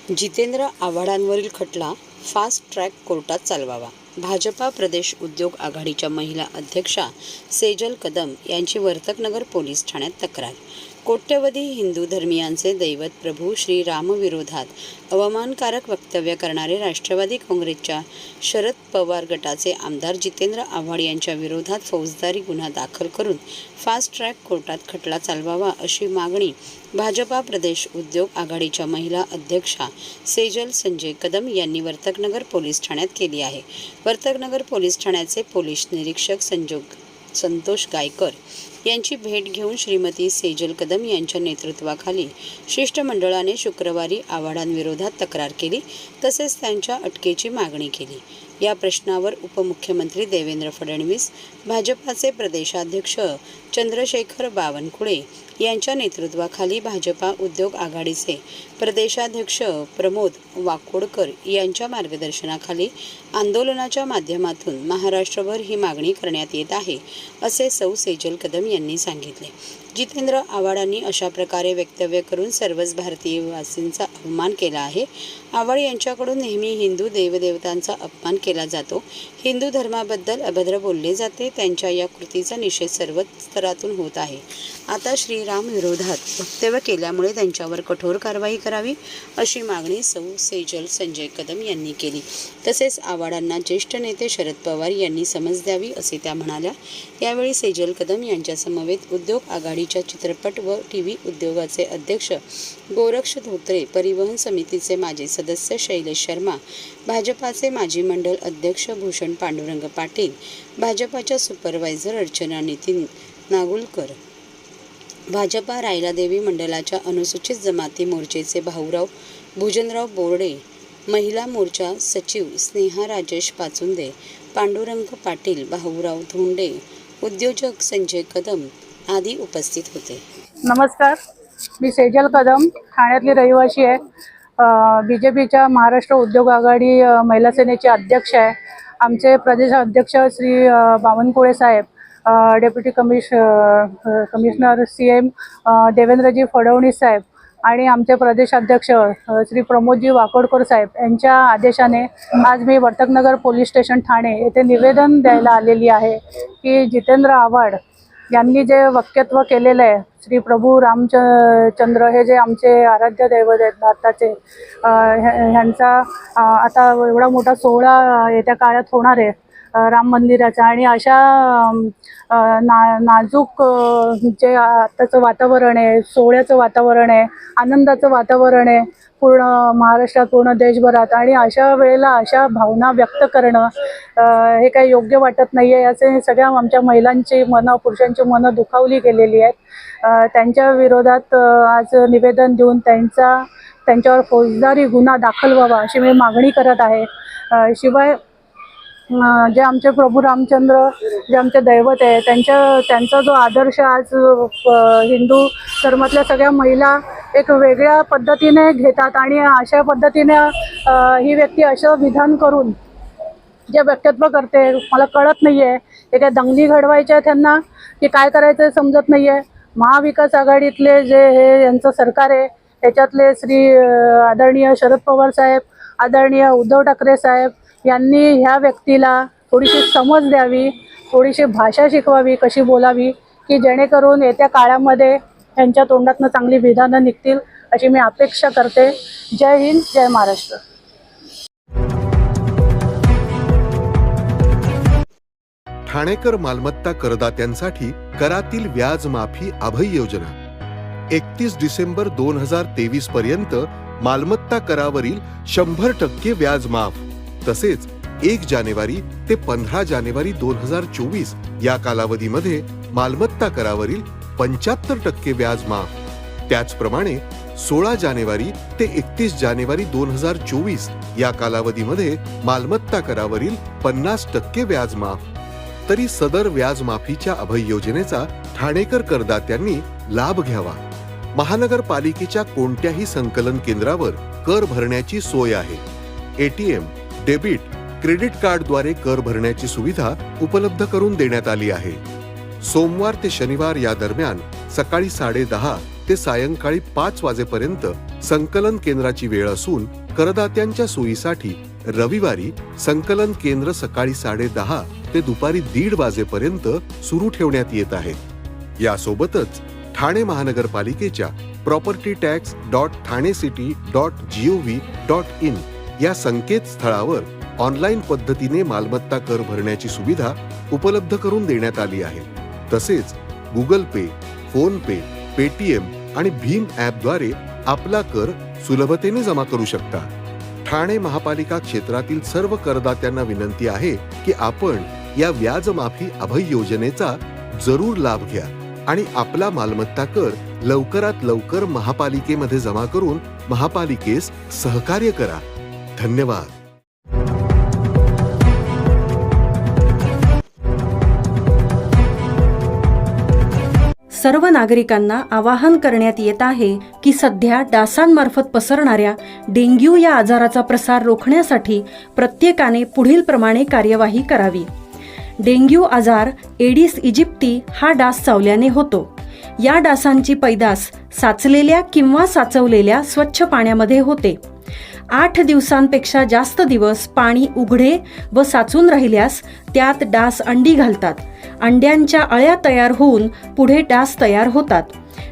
जितेंद्र आव्हाडांवरील खटला fast track कोर्टात चालवावा. भाजपा प्रदेश उद्योग आघाडीच्या महिला अध्यक्षा सेजल कदम यांची वर्तकनगर पोलीस ठाण्यात तक्रार. कोट्यवधी हिंदू धर्मीयांचे दैवत प्रभू श्रीरामविरोधात अवमानकारक वक्तव्य करणारे राष्ट्रवादी काँग्रेसच्या शरद पवार गटाचे आमदार जितेंद्र आव्हाड यांच्या विरोधात फौजदारी गुन्हा दाखल करून फास्ट ट्रॅक कोर्टात खटला चालवावा अशी मागणी भाजपा प्रदेश उद्योग आघाडीच्या महिला अध्यक्षा सेजल संजय कदम यांनी वर्तकनगर पोलीस ठाण्यात केली आहे. वर्तकनगर पोलीस ठाण्याचे पोलीस निरीक्षक संतोष गायकर यांची भेट घेऊन श्रीमती सेजल कदम यांच्या नेतृत्वाखाली शिष्टमंडळाने शुक्रवारी आव्हाडांविरोधात तक्रार केली, तसेच त्यांच्या अटकेची मागणी केली. या प्रश्नावर उपमुख्यमंत्री देवेंद्र फडणवीस, भाजपाचे प्रदेशाध्यक्ष चंद्रशेखर बावनकुळे यांच्या नेतृत्वाखाली भाजपा उद्योग आघाडीचे प्रदेशाध्यक्ष प्रमोद वाकोडकर यांच्या मार्गदर्शनाखाली आंदोलनाच्या माध्यमातून महाराष्ट्रभर ही मागणी करण्यात येत आहे, असे सौ सेजल कदम यांनी सांगितले. जितेंद्र आव्हाडांनी अशा प्रकारे वक्तव्य करून सर्वच भारतीयवासींचा अपमान केला आहे. आव्हाड यांच्याकडून नेहमी हिंदू देवदेवतांचा अपमान केला जातो. हिंदू धर्माबद्दल अभद्र बोलले जाते. त्यांच्या या कृतीचा निषेध सर्वच स्तरातून होत आहे. आता श्रीराम विरोधात वक्तव्य केल्यामुळे त्यांच्यावर कठोर कारवाई करावी, अशी मागणी सौ सेजल संजय कदम यांनी केली. तसेच आव्हाडांना ज्येष्ठ नेते शरद पवार यांनी समज द्यावी, असे त्या म्हणाल्या. यावेळी सेजल कदम यांच्या समवेत उद्योग आघाडीच्या चित्रपट व टीव्ही उद्योगाचे अध्यक्ष गोरक्ष धोत्रे, परिवहन समितीचे माजी सदस्य शैलेश शर्मा, भाजपाचे माजी मंडल अध्यक्ष भूषण पांडुरंग पाटील, भाजपाच्या सुपरवायझर अर्चना नितीन नागुलकर, भाजपा रायलादेवी मंडलाच्या अनुसूचित जमाती मोर्चेचे भाऊराव भुजनराव बोर्डे, महिला मोर्चा सचिव स्नेहा राजेश पाचुंदे, पांडुरंग पाटील, भाऊराव धोंडे, उद्योजक संजय कदम आदी उपस्थित होते. नमस्कार, मी सेजल कदम, ठाण्यातली रहिवासी आहे. BJPच्या महाराष्ट्र उद्योग आघाडी महिला सेनेचे अध्यक्ष आहे. आमचे प्रदेश अध्यक्ष श्री बावनकुळे साहेब, डेप्युटी कमिशनर CM देवेंद्रजी फडणवीस साहेब आणि आमचे प्रदेशाध्यक्ष श्री प्रमोदजी वाकोडकर साहेब यांच्या आदेशाने आज मी वर्तकनगर पोलीस स्टेशन ठाणे येथे निवेदन द्यायला आलेली आहे की जितेंद्र आव्हाड यांनी जे वक्तव्य केलेलं आहे, श्री प्रभू रामचंद्र हे जे आमचे आराध्य दैवत आहेत भारताचे, ह्यांचा आता एवढा मोठा सोहळा येत्या काळात होणार आहे राम मंदिराचा, आणि अशा नाजूक जे आत्ताचं वातावरण आहे, सोहळ्याचं वातावरण आहे, आनंदाचं वातावरण आहे पूर्ण महाराष्ट्रात, पूर्ण देशभरात, आणि अशा वेळेला अशा भावना व्यक्त करणं हे काही योग्य वाटत नाही आहे. असे सगळ्या आमच्या महिलांची मनं, पुरुषांची मनं दुखावली गेलेली आहेत. त्यांच्या विरोधात आज निवेदन देऊन त्यांच्यावर फौजदारी गुन्हा दाखल व्हावा अशी मी मागणी करत आहे. शिवाय जे आमचे प्रभू रामचंद्र, जे आमचे दैवत आहे, त्यांचा जो आदर्श आज हिंदू धर्मातल्या सगळ्या महिला एक वेगळ्या पद्धतीने घेतात, आणि अशा पद्धतीने ही व्यक्ती असं विधान करून जे वक्तव्य करते, मला कळत नाही आहे हे काय दंगली घडवायच्या त्यांना की काय करायचं समजत नाही आहे. महाविकास आघाडीतले जे हे यांचं सरकार आहे, त्याच्यातले श्री आदरणीय शरद पवार साहेब, आदरणीय उद्धव ठाकरे साहेब यांनी ह्या व्यक्तीला थोडीशी समज द्यावी, थोडीशी भाषा शिकवावी, कशी बोलावी, की जेणेकरून येत्या काळामध्ये त्यांच्या तोंडातनं चांगली विधानं निघतील अशी मी अपेक्षा करते. जय हिंद, जय महाराष्ट्र. ठाणेकर मालमत्ता करदात्यांसाठी करातील व्याज माफी अभय योजना 31 डिसेंबर 2023 पर्यंत मालमत्ता करावरील 100% व्याज माफ. तसेच 1 जानेवारी ते 15 जानेवारी 2024 या कालावधीमध्ये मालमत्ता करावरील 75% व्याज माफ. त्याचप्रमाणे 16 जानेवारी ते 31 जानेवारी 2024 या कालावधीमध्ये मालमत्ता करावरील 50% व्याज माफ. तरी सदर व्याज माफीच्या अभय योजनेचा ठाणेकर करदात्यांनी लाभ घ्यावा. महानगरपालिकेच्या कोणत्याही संकलन केंद्रावर कर भरण्याची सोय आहे. ATM, डेबिट, क्रेडिट कार्डद्वारे कर भरण्याची सुविधा उपलब्ध करून देण्यात आली आहे. सोमवार ते शनिवार या दरम्यान सकाळी 10:30 ते सायंकाळी 5 वाजेपर्यंत संकलन केंद्राची वेळ असून करदात्यांच्या सोयीसाठी रविवारी संकलन केंद्र सकाळी 10:30 ते दुपारी 1:30 वाजेपर्यंत सुरू ठेवण्यात येत आहे. यासोबतच ठाणे महानगरपालिकेच्या propertytax.thanecity.gov.in या संकेतस्थळावर ऑनलाईन पद्धतीने मालमत्ता कर भरण्याची सुविधा उपलब्ध करून देण्यात आली आहे. तसेच गुगल पे, फोन पे, पेटीएम आणि भीम ॲपद्वारे आपला कर सुलभतेने जमा करू शकता. ठाणे महापालिका क्षेत्रातील सर्व करदात्यांना विनंती आहे की आपण या व्याज माफी अभय योजनेचा जरूर लाभ घ्या आणि आपला मालमत्ता कर लवकरात लवकर महापालिकेमध्ये जमा करून महापालिकेस सहकार्य करा. धन्यवाद. सर्व नागरिकांना आवाहन करण्यात येत आहे की सध्या डासांमार्फत पसरणाऱ्या डेंग्यू या आजाराचा प्रसार रोखण्यासाठी प्रत्येकाने पुढील प्रमाणे कार्यवाही करावी. डेंग्यू आजार एडिस इजिप्टी हा डास चावल्याने होतो. या डासांची पैदास साचलेल्या किंवा साचवलेल्या स्वच्छ पाण्यामध्ये होते. 8 दिवसांपेक्षा जास्त दिवस पाणी उघडे व साचून राहिल्यास त्यात डास अंडी घालतात. अंड्यांच्या अळ्या तयार होऊन पुढे डास तयार होतात.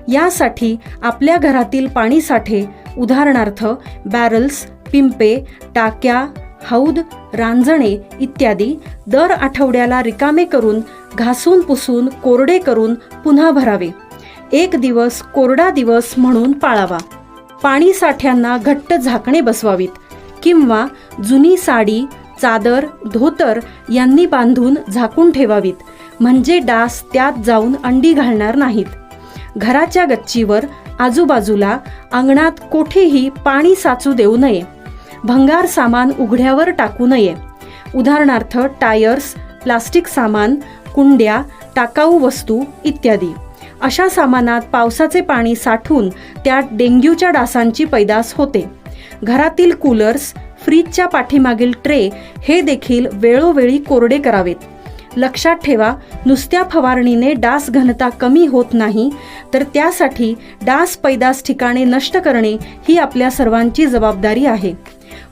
यासाठी आपल्या घरातील पाणीसाठे उदाहरणार्थ बॅरल्स, पिंपे, टाक्या, हौद, रांजणे इत्यादी दर आठवड्याला रिकामे करून घासून पुसून कोरडे करून पुन्हा भरावे. 1 दिवस कोरडा दिवस म्हणून पाळावा. पाणी साठ्यांना घट्ट झाकणे बसवावीत किंवा जुनी साडी, चादर, धोतर यांनी बांधून झाकून ठेवावीत, म्हणजे डास त्यात जाऊन अंडी घालणार नाहीत. घराच्या गच्चीवर, आजूबाजूला, अंगणात कोठेही पाणी साचू देऊ नये. भंगार सामान उघड्यावर टाकू नये. उदाहरणार्थ टायर्स, प्लास्टिक सामान, कुंड्या, टाकाऊ वस्तू इत्यादी. अशा सामानात पावसाचे पाणी साठून त्यात डेंग्यूच्या डासांची पैदास होते. घरातील कूलर्स, फ्रीजच्या पाठीमागील ट्रे हे देखील वेळोवेळी कोरडे करावेत. लक्षात ठेवा, नुसत्या फवारणीने डास घनता कमी होत नाही, तर त्यासाठी डास पैदास ठिकाणे नष्ट करणे ही आपल्या सर्वांची जबाबदारी आहे.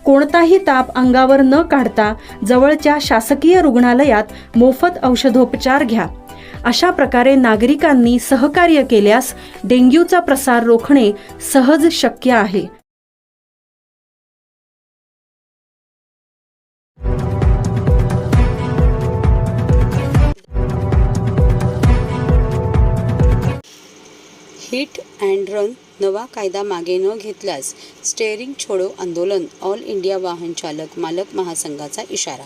कोणताही ताप अंगावर न काढता जवळच्या शासकीय रुग्णालयात मोफत औषधोपचार घ्या. अशा प्रकारे नागरिकांनी सहकार्य केल्यास डेंग्यूचा प्रसार रोखणे सहज शक्य आहे. हिट अँड रन नवा कायदा मागे न घेतल्यास स्टेअरिंग छोडो आंदोलन. ऑल इंडिया वाहन चालक मालक महासंघाचा इशारा.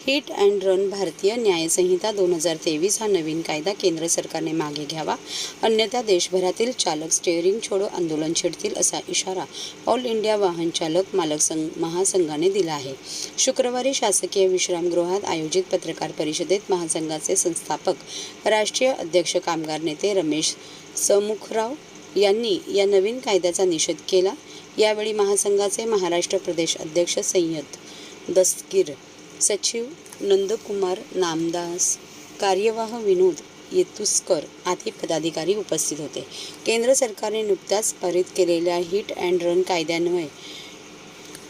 हिट अँड रन भारतीय न्यायसंहिता 2023 हा नवीन कायदा केंद्र सरकारने मागे घ्यावा, अन्यथा देशभरातील चालक स्टेअरिंग छोडो आंदोलन छेडतील असा इशारा ऑल इंडिया वाहन चालक मालक महासंघाने दिला आहे. शुक्रवारी शासकीय विश्रामगृहात आयोजित पत्रकार परिषदेत महासंघाचे संस्थापक, राष्ट्रीय अध्यक्ष कामगार नेते रमेश समुखराव यांनी या नवीन कायद्याचा निषेध केला. यावेळी महासंघाचे महाराष्ट्र प्रदेश अध्यक्ष सय्यद दस्तगीर, सचिव नंदकुमार नामदास, कार्यवाह विनोद येतुस्कर आदी पदाधिकारी उपस्थित होते. केंद्र सरकारने नुकत्याच पारित केलेल्या हिट अँड रन कायद्यान्वये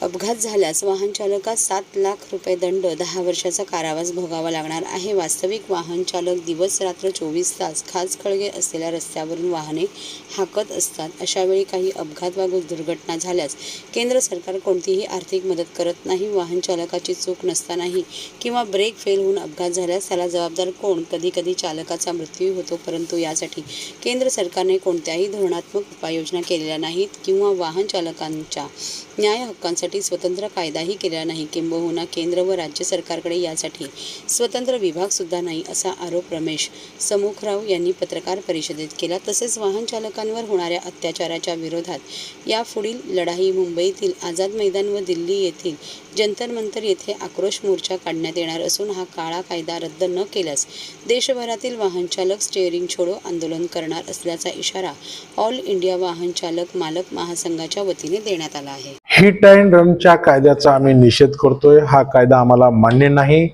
अपघात झाल्यास वाहन चालकास 7 लाख रुपये दंड, 10 वर्षाचा कारावास भोगावा लागणार आहे. वास्तविक वाहन चालक दिवस रात्र 24 तास खाचखळगे असलेल्या रस्त्यावरून वाहने हाकत असतात. अशावेळी काही अपघात वा दुर्घटना झाल्यास केंद्र सरकार कोणतीही आर्थिक मदत करत नाही. वाहन चालकाची चूक नसतानाही किंवा ब्रेक फेल होऊन अपघात झाल्यास त्याला जबाबदार कोण? कधीकधी चालकाचा मृत्यू होतो, परंतु यासाठी केंद्र सरकारने कोणत्याही धोरणात्मक उपाययोजना केलेल्या नाहीत किंवा वाहन चालकांच्या न्याय हक्कांसाठी स्वतंत्र कायदाही केलेला नाही. किंबहुना केंद्र व राज्य सरकारकडे यासाठी स्वतंत्र विभाग सुद्धा नाही, असा आरोप रमेश समुखराव यांनी पत्रकार परिषदेत केला. तसेच वाहन चालकांवर होणाऱ्या अत्याचाराच्या विरोधात यापुढील लढाई मुंबईतील आझाद मैदान व दिल्ली येथील जंतर मंतर येथे आक्रोश मोर्चा काढण्यात येणार असून हा काळा कायदा रद्द न केल्यास देशभरातील वाहन चालक स्टेअरिंग छोडो आंदोलन करणार असल्याचा इशारा ऑल इंडिया वाहन चालक मालक महासंघाच्या वतीने देण्यात आला आहे. हिट अँड रनच्या कायद्याचा आम्ही निषेध करतोय. हा कायदा आम्हाला मान्य नाही.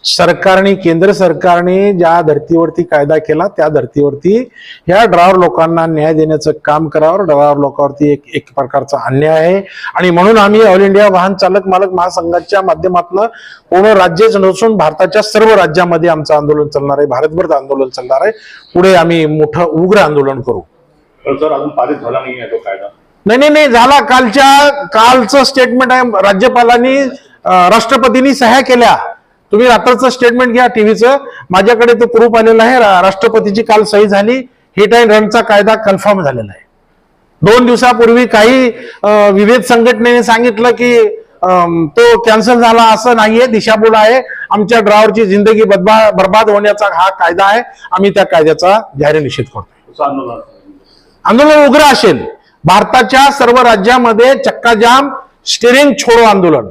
सरकारने, केंद्र सरकारने ज्या धर्तीवरती कायदा केला त्या धर्तीवरती ह्या ड्रायव्हर लोकांना न्याय देण्याचं काम करावं. ड्रायव्हर लोकांवरती एक प्रकारचा अन्याय आहे आणि म्हणून आम्ही ऑल इंडिया वाहन चालक मालक महासंघाच्या माध्यमातून पूर्ण राज्यच नसून भारताच्या सर्व राज्यामध्ये आमचं आंदोलन चालणार आहे. भारतभर आंदोलन चालणार आहे. पुढे आम्ही मोठं उग्र आंदोलन करू. सर, अजून पारित झाला नाही तो कायदा? नाही झाला. कालचं स्टेटमेंट आहे. राज्यपालांनी राष्ट्रपतींनी सह्या केल्या. तुम्ही रात्रचं स्टेटमेंट घ्या टीव्हीचं, माझ्याकडे तो प्रूफ आलेला आहे. राष्ट्रपतीची काल सही झाली. हिट अँड रनचा कायदा कन्फर्म झालेला आहे. 2 दिवसापूर्वी काही विविध संघटनेने सांगितलं की तो कॅन्सल झाला. असं नाहीये, दिशाभूल आहे. आमच्या ड्रायव्हरची जिंदगी बर्बाद होण्याचा हा कायदा आहे. आम्ही त्या कायद्याचा जाहीर निषेध करतो. आंदोलन उग्र असेल. भारताच्या सर्व राज्यामध्ये चक्काजाम, स्टेरिंग छोडो आंदोलन.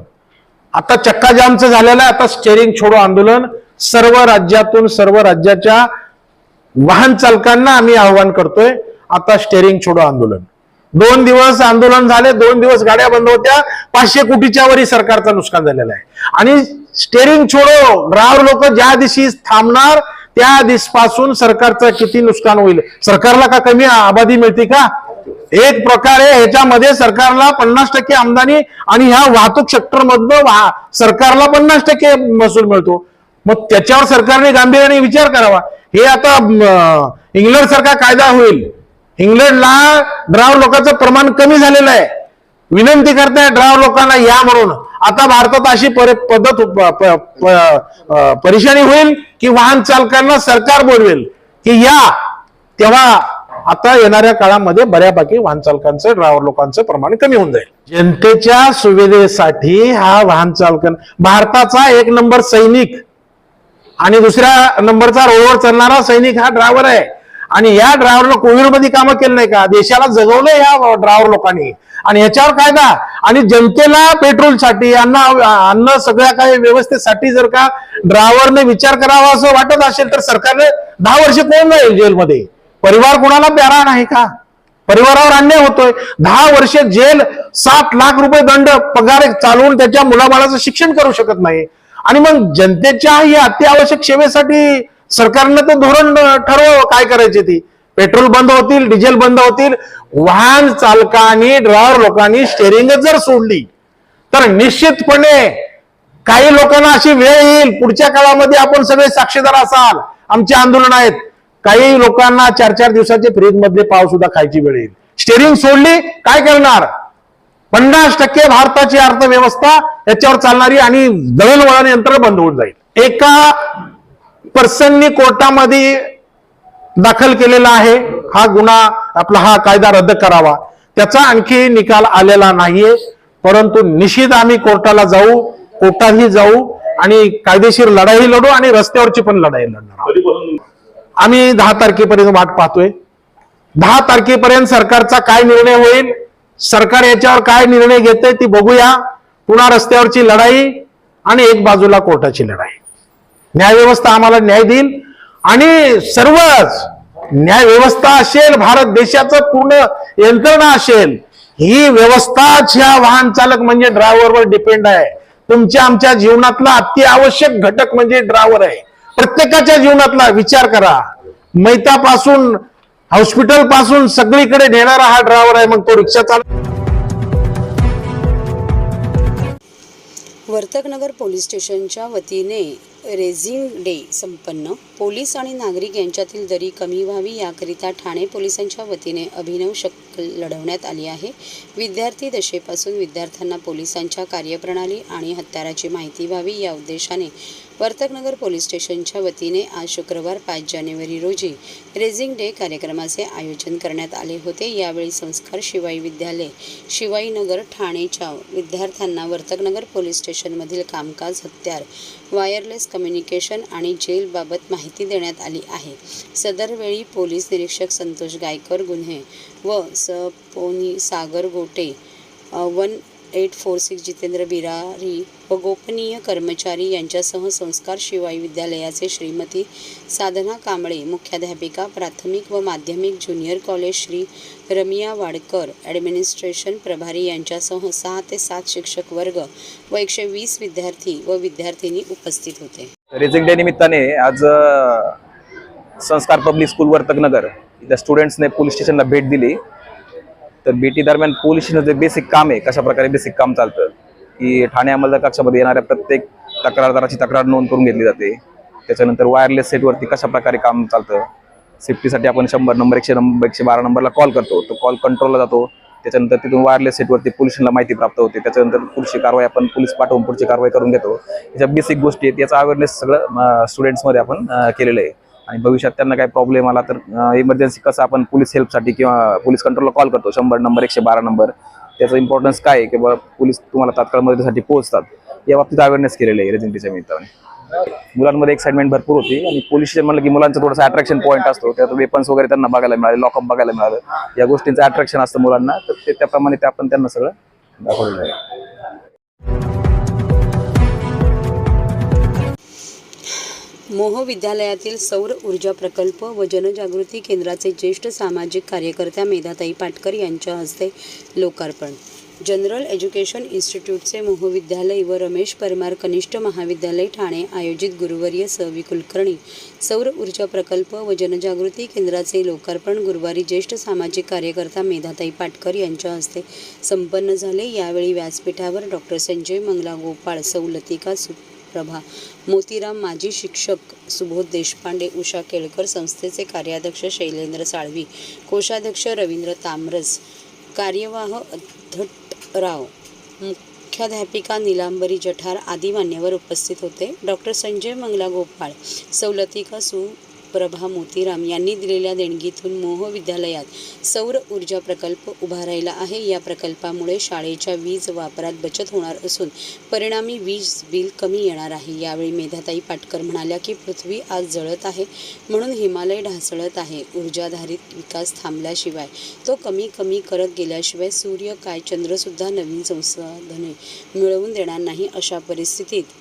आता चक्काजामचं झालेलं आहे, आता स्टेरिंग छोडो आंदोलन. सर्व राज्यातून, सर्व राज्याच्या वाहन चालकांना आम्ही आव्हान करतोय. आता स्टेरिंग छोडो आंदोलन. 2 दिवस आंदोलन झाले, 2 दिवस गाड्या बंद होत्या. 500 कोटीच्या वरी सरकारचं नुकसान झालेलं आहे. आणि स्टेरिंग छोडो, ड्रायव्हर लोक ज्या दिवशी थांबणार त्या दिवसापासून सरकारचं किती नुकसान होईल. सरकारला का कमी आबादी मिळते का? एक प्रकारे ह्याच्यामध्ये सरकारला 50% आमदानी आणि ह्या वाहतूक सेक्टर मधनं सरकारला 50% महसूल मिळतो. मग त्याच्यावर सरकारने गांभीर्याने विचार करावा. हे आता इंग्लंड सारखा कायदा होईल. इंग्लंडला ड्रायव्हर लोकांचं प्रमाण कमी झालेलं आहे. विनंती करताय ड्रायव्हर लोकांना या म्हणून. आता भारतात अशी पद्धत परेशानी होईल की वाहन चालकांना सरकार बोलवेल की या. तेव्हा आता येणाऱ्या काळामध्ये बऱ्यापैकी वाहन चालकांचं, ड्रायव्हर लोकांचं प्रमाण कमी होऊन जाईल. जनतेच्या सुविधेसाठी हा वाहन चालक भारताचा 1 नंबर सैनिक आणि दुसऱ्या नंबरचा रोडवर चालणारा सैनिक हा ड्रायव्हर आहे. आणि या ड्रायव्हरला कोविडमध्ये कामं केलं नाही का? देशाला जगवलं या ड्रायव्हर लोकांनी. आणि ह्याच्यावर कायदा आणि जनतेला पेट्रोलसाठी, अन्न सगळ्या काही व्यवस्थेसाठी जर का ड्रायव्हरने विचार करावा असं वाटत असेल तर सरकारने 10 वर्ष कोण जाईल जेलमध्ये? परिवार कोणाला प्यारा नाही का? परिवारावर अन्याय होतोय. 10 वर्ष जेल, 7 लाख रुपये दंड, पगार चालवून त्याच्या मुलाबाळाचं शिक्षण करू शकत नाही. आणि मग जनतेच्या या अत्यावश्यक सेवेसाठी सरकारनं तर धोरण ठरवावं काय करायचे. ती पेट्रोल बंद होतील, डिझेल बंद होतील. वाहन चालकांनी, ड्रायव्हर लोकांनी स्टेरिंगच जर सोडली तर निश्चितपणे काही लोकांना अशी वेळ येईल. पुढच्या काळामध्ये आपण सगळे साक्षीदार असाल. आमचे आंदोलन आहेत. काही लोकांना 4-4 दिवसाचे फ्रीज मधले पाव सुद्धा खायची वेळ येईल. स्टेरिंग सोडली काय करणार? 50% भारताची अर्थव्यवस्था याच्यावर चालणारी आणि दळणवळण यंत्र बंद होऊन जाईल. एका पर्सननी कोर्टामध्ये दाखल केलेला आहे हा गुन्हा, आपला हा कायदा रद्द करावा. त्याचा आणखी निकाल आलेला नाहीये. परंतु निश्चित आम्ही कोर्टाला जाऊ, कोर्टातही जाऊ आणि कायदेशीर लढाई लढू आणि रस्त्यावरची पण लढाई लढणार आहोत. आम्ही 10 तारखेपर्यंत वाट पाहतोय. 10 तारखेपर्यंत सरकारचा काय निर्णय होईल, सरकार याच्यावर काय निर्णय घेते ती बघूया. पुन्हा रस्त्यावरची लढाई आणि एक बाजूला कोर्टाची लढाई. न्यायव्यवस्था आम्हाला न्याय देईल आणि सर्वच न्याय व्यवस्था असेल, भारत देशाचं पूर्ण यंत्रणा असेल. ही व्यवस्थाच्या वाहन चालक म्हणजे ड्रायव्हरवर डिपेंड आहे. तुमच्या आमच्या जीवनातला अत्यावश्यक घटक म्हणजे ड्रायव्हर आहे. प्रत्येकाच्या जीवनातला विचार करा. मैतापासून हॉस्पिटल पासून सगळीकडे नेणारा हा ड्रायव्हर आहे. मग तो रिक्षा चालक. वर्तकनगर पोलीस स्टेशनच्या वतीने रेझिंग डे संपन्न. पोलीस आणि नागरिक यांच्यातील दरी कमी व्हावी याकरिता ठाणे पोलिसांच्या वतीने अभिनव शक्कल लढवण्यात आली आहे. विद्यार्थी दशेपासून विद्यार्थ्यांना पोलिसांच्या कार्यप्रणाली आणि हत्याराची माहिती व्हावी या उद्देशाने वर्तकनगर पोलीस स्टेशनच्या वतीने आज शुक्रवार 5 जानेवारी रोजी रेझिंग डे कार्यक्रमाचे आयोजन करण्यात आले होते. यावेळी संस्कार शिवाई विद्यालय शिवाईनगर ठाणेच्या विद्यार्थ्यांना वर्तकनगर पोलीस स्टेशनमधील कामकाज, हत्यार, वायरलेस कम्युनिकेशन आणि जेलबाबत माहिती देण्यात आली आहे. सदरवेळी पोलीस निरीक्षक संतोष गायकर गुन्हे व सपोनी सागर गोटे 1 846 जितेंद्र बिरारी व गोपनीय कर्मचारी यांच्यासह संस्कार शिवाई विद्यालयाचे श्रीमती साधना कांबळे, मुख्याध्यापिका प्राथमिक व माध्यमिक junior college Shri Ramiya Wadkar, administration प्रभारी यांच्यासह 6 ते 7 शिक्षक वर्ग व 120 विद्यार्थी व विद्यार्थिनी उपस्थित होते. रेझिंग डे निमित्ताने आज संस्कार पब्लिक स्कूल वर्तकनगर इथं स्टुडंट्सने पोलीस स्टेशनला भेट दिली. तर भेटी दरम्यान पोलीस स्टेशनचं जे बेसिक काम आहे, कशा प्रकारे बेसिक काम चालतं की ठाणे अंमलदार कक्षामध्ये येणाऱ्या प्रत्येक तक्रारदाराची तक्रार नोंद करून घेतली जाते. त्याच्यानंतर वायरलेस सेटवरती कशा प्रकारे काम चालतं, सेफ्टीसाठी आपण 100 नंबर 112 नंबरला कॉल करतो, तो कॉल कंट्रोलला जातो. त्याच्यानंतर तिथून वायरलेस सेटवरती पोलिसांना माहिती प्राप्त होते. त्याच्यानंतर पुढची कारवाई आपण पोलीस पाठवून पुढची कारवाई करून घेतो. याच्या बेसिक गोष्टी आहेत, याचा अवेअरनेस सगळं स्टुडंट्समध्ये आपण केलेलं आहे. आणि भविष्यात त्यांना काही प्रॉब्लेम आला तर इमर्जन्सी कसं आपण पोलीस हेल्पसाठी किंवा पोलीस कंट्रोलला कॉल करतो, 100 नंबर 112 नंबर, त्याचं इम्पॉर्टन्स काय आहे की बाबा पोलीस तुम्हाला तात्काळ मदतीसाठी पोहोचतात, या बाबतीत अवेअरनेस केलेलं आहे रेजिंगच्या निमित्ताने. मुलांमध्ये एक्साइटमेंट भरपूर होती आणि पोलीस स्टेशन म्हणलं की मुलांचं थोडंसं अट्रॅक्शन पॉईंट असतो. त्यात वेपन्स वगैरे त्यांना बघायला मिळाले, लॉकअप बघायला मिळालं, या गोष्टींचं अट्रॅक्शन असतं मुलांना. तर त्याप्रमाणे ते आपण त्यांना सगळं दाखवलेलं आहे. मोह विद्यालयातील सौर ऊर्जा प्रकल्प व जनजागृती केंद्राचे ज्येष्ठ सामाजिक कार्यकर्त्या मेधाताई पाटकर यांच्या हस्ते लोकार्पण. जनरल एज्युकेशन इन्स्टिट्यूटचे मोह विद्यालय व रमेश परमार कनिष्ठ महाविद्यालय ठाणे आयोजित गुरुवर्य सहवी कुलकर्णी सौर ऊर्जा प्रकल्प व जनजागृती केंद्राचे लोकार्पण गुरुवारी ज्येष्ठ सामाजिक कार्यकर्ता मेधाताई पाटकर यांच्या हस्ते संपन्न झाले. यावेळी व्यासपीठावर डॉक्टर संजय मंगला गोपाळ, सौ लतिका प्रभा मोतीराम, माजी शिक्षक सुबोध देशपांडे, उषा केळकर, संस्थेचे कार्याध्यक्ष शैलेंद्र साळवी, कोषाध्यक्ष रवींद्र तामरस, कार्यवाह अद्धटराव, मुख्याध्यापिका निलांबरी जठार आदी मान्यवर उपस्थित होते. डॉक्टर संजय मंगला गोपाळ, सौ लतिका प्रभा मोतीराम यांनी दिलेल्या देणगीतून मोह विद्यालयात सौर ऊर्जा प्रकल्प उभा राहिला आहे. या प्रकल्पामुळे शाळेच्या वीज वापरात बचत होणार असून परिणामी वीज बिल कमी येणार आहे. यावेळी मेधाताई पाटकर म्हणाल्या की पृथ्वी आज जळत आहे म्हणून हिमालय ढासळत आहे. ऊर्जाधारित विकास थांबल्याशिवाय, तो कमी करत गेल्याशिवाय सूर्य काय चंद्रसुद्धा नवीन संसाधने मिळवून देणार नाही. अशा परिस्थितीत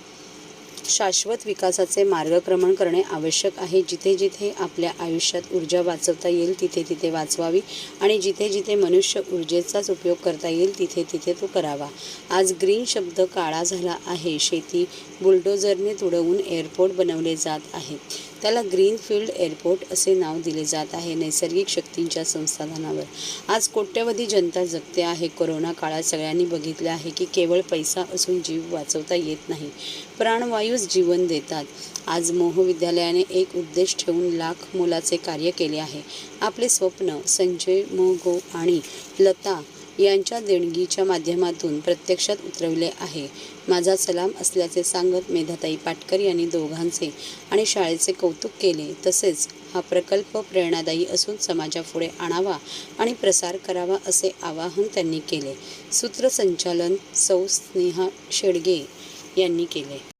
शाश्वत विकासाचे मार्गक्रमण करणे आवश्यक आहे. जिथे जिथे आपल्या आयुष्यात ऊर्जा वाचवता येईल तिथे तिथे वाचवावी आणि जिथे जिथे मनुष्य ऊर्जेचाच उपयोग करता येईल तिथे तिथे तो करावा. आज ग्रीन शब्द काळा झाला आहे. शेती बुलडोझरने तुडवून एअरपोर्ट बनवले जात आहेत. त्याला ग्रीनफील्ड एअरपोर्ट असे नाव दिले जात आहे. नैसर्गिक शक्तींच्या संसाधनावर आज कोट्यवधी जनता जगते आहे. कोरोना काळात सगळ्यांनी बघितले आहे की केवळ पैसा असून जीव वाचवता येत नाही, प्राणवायूच जीवन देतात. आज मोह विद्यालयाने एक उद्देश ठेवून लाख मोलाचे कार्य केले आहे. आपले स्वप्न संजय मोगो आणि लता यांच्या देणगीच्या माध्यमातून प्रत्यक्षात उतरवले आहे. माझा सलाम असल्याचे सांगत मेधाताई पाटकर यांनी दोघांचे आणि शाळेचे कौतुक केले. तसेच हा प्रकल्प प्रेरणादायी असून समाजापुढे आणावा आणि प्रसार करावा असे आवाहन त्यांनी केले. सूत्रसंचालन सौ स्नेहा शेडगे यांनी केले.